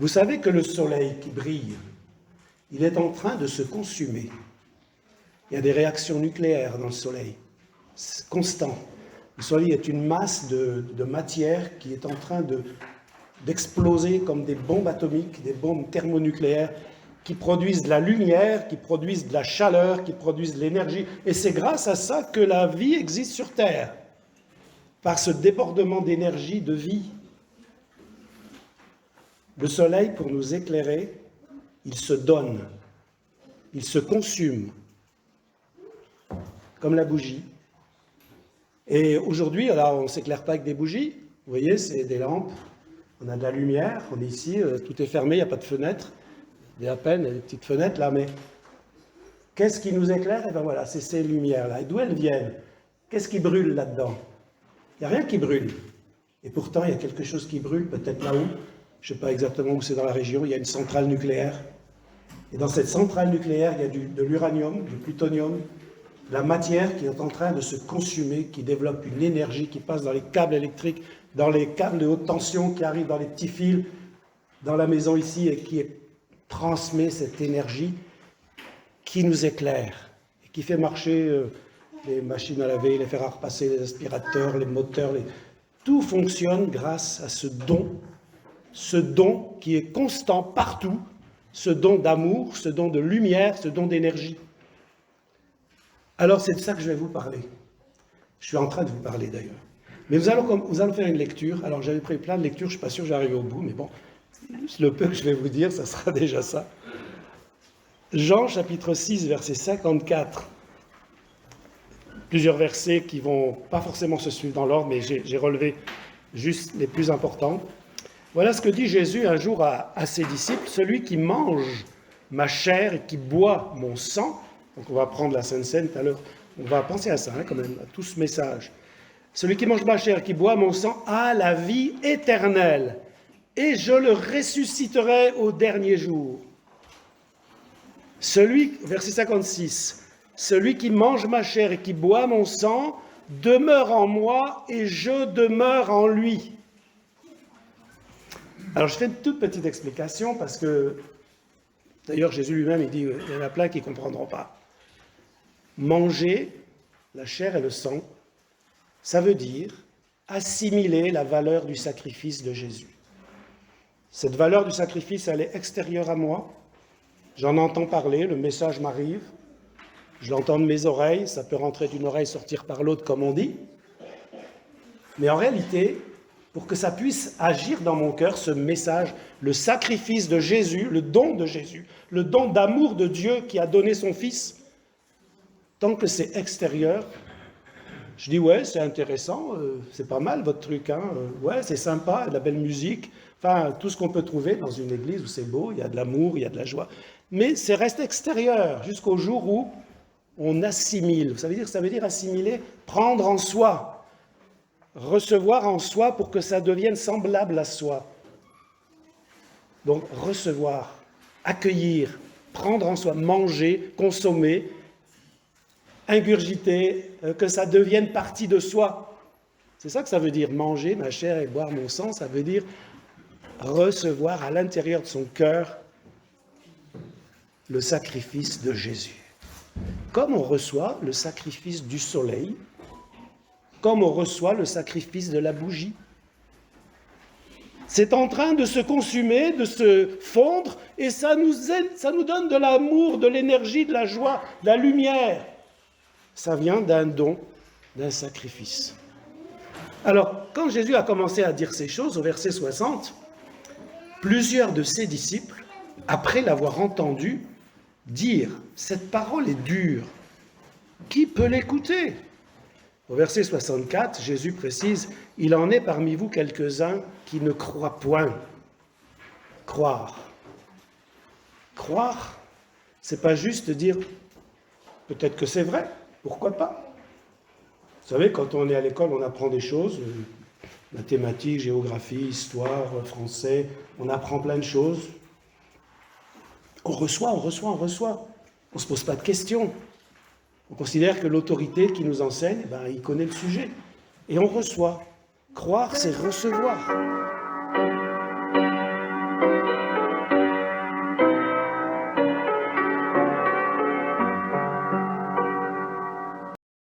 Vous savez que le soleil qui brille, il est en train de se consumer. Il y a des réactions nucléaires dans le soleil, c'est constant. Le soleil est une masse de matière qui est en train d'exploser comme des bombes atomiques, des bombes thermonucléaires, qui produisent de la lumière, qui produisent de la chaleur, qui produisent de l'énergie. Et c'est grâce à ça que la vie existe sur Terre, par ce débordement d'énergie, de vie. Le soleil, pour nous éclairer, il se donne, il se consume, comme la bougie. Et aujourd'hui, alors, on ne s'éclaire pas avec des bougies, vous voyez, c'est des lampes, on a de la lumière, on est ici, tout est fermé, il n'y a pas de fenêtre, il y a à peine des petites fenêtres là, mais qu'est-ce qui nous éclaire? Et bien voilà, c'est ces lumières-là. Et d'où elles viennent? Qu'est-ce qui brûle là-dedans? Il n'y a rien qui brûle. Et pourtant, il y a quelque chose qui brûle, peut-être là-haut, je ne sais pas exactement où c'est dans la région, il y a une centrale nucléaire. Et dans cette centrale nucléaire, il y a de l'uranium, du plutonium, de la matière qui est en train de se consumer, qui développe une énergie qui passe dans les câbles électriques, dans les câbles de haute tension qui arrivent dans les petits fils, dans la maison ici, et qui transmet cette énergie qui nous éclaire, et qui fait marcher les machines à laver, les fers à repasser, les aspirateurs, les moteurs, tout fonctionne grâce à ce don qui est constant partout, ce don d'amour, ce don de lumière, ce don d'énergie. Alors c'est de ça que je vais vous parler. Je suis en train de vous parler d'ailleurs. Mais nous allons faire une lecture. Alors j'avais pris plein de lectures, je ne suis pas sûr que j'arrive au bout, mais bon, le peu que je vais vous dire, ça sera déjà ça. Jean chapitre 6, verset 54. Plusieurs versets qui ne vont pas forcément se suivre dans l'ordre, mais j'ai relevé juste les plus importants. Voilà ce que dit Jésus un jour à ses disciples. Celui qui mange ma chair et qui boit mon sang, donc on va prendre la Sainte Seine tout à l'heure, on va penser à ça quand même, à tout ce message. Celui qui mange ma chair et qui boit mon sang a la vie éternelle, et je le ressusciterai au dernier jour. Verset 56, celui qui mange ma chair et qui boit mon sang demeure en moi et je demeure en lui. Alors je fais une toute petite explication parce que, d'ailleurs Jésus lui-même il dit, il y en a plein qui ne comprendront pas. Manger la chair et le sang, ça veut dire assimiler la valeur du sacrifice de Jésus. Cette valeur du sacrifice, elle est extérieure à moi. J'en entends parler, le message m'arrive, je l'entends de mes oreilles, ça peut rentrer d'une oreille, sortir par l'autre, comme on dit. Mais en réalité, pour que ça puisse agir dans mon cœur, ce message, le sacrifice de Jésus, le don d'amour de Dieu qui a donné son Fils, tant que c'est extérieur, je dis ouais, c'est intéressant, c'est pas mal votre truc, hein, ouais, c'est sympa, de la belle musique, enfin, tout ce qu'on peut trouver dans une église où c'est beau, il y a de l'amour, il y a de la joie. Mais c'est reste extérieur jusqu'au jour où on assimile. Ça veut dire assimiler, prendre en soi, recevoir en soi pour que ça devienne semblable à soi. Donc recevoir, accueillir, prendre en soi, manger, consommer, ingurgiter, que ça devienne partie de soi. C'est ça que ça veut dire, manger ma chair et boire mon sang, ça veut dire recevoir à l'intérieur de son cœur le sacrifice de Jésus. Comme on reçoit le sacrifice du soleil, comme on reçoit le sacrifice de la bougie. C'est en train de se consumer, de se fondre, et ça nous donne de l'amour, de l'énergie, de la joie, de la lumière. Ça vient d'un don, d'un sacrifice. Alors, quand Jésus a commencé à dire ces choses, au verset 60, plusieurs de ses disciples, après l'avoir entendu, dire « Cette parole est dure, qui peut l'écouter ?» Au verset 64, Jésus précise « Il en est parmi vous quelques-uns qui ne croient point. » Croire. Croire, c'est pas juste dire « Peut-être que c'est vrai, pourquoi pas ?» Vous savez, quand on est à l'école, on apprend des choses, mathématiques, géographie, histoire, français, on apprend plein de choses. On reçoit. On ne se pose pas de questions. On considère que l'autorité qui nous enseigne, il connaît le sujet. Et on reçoit. Croire, c'est recevoir.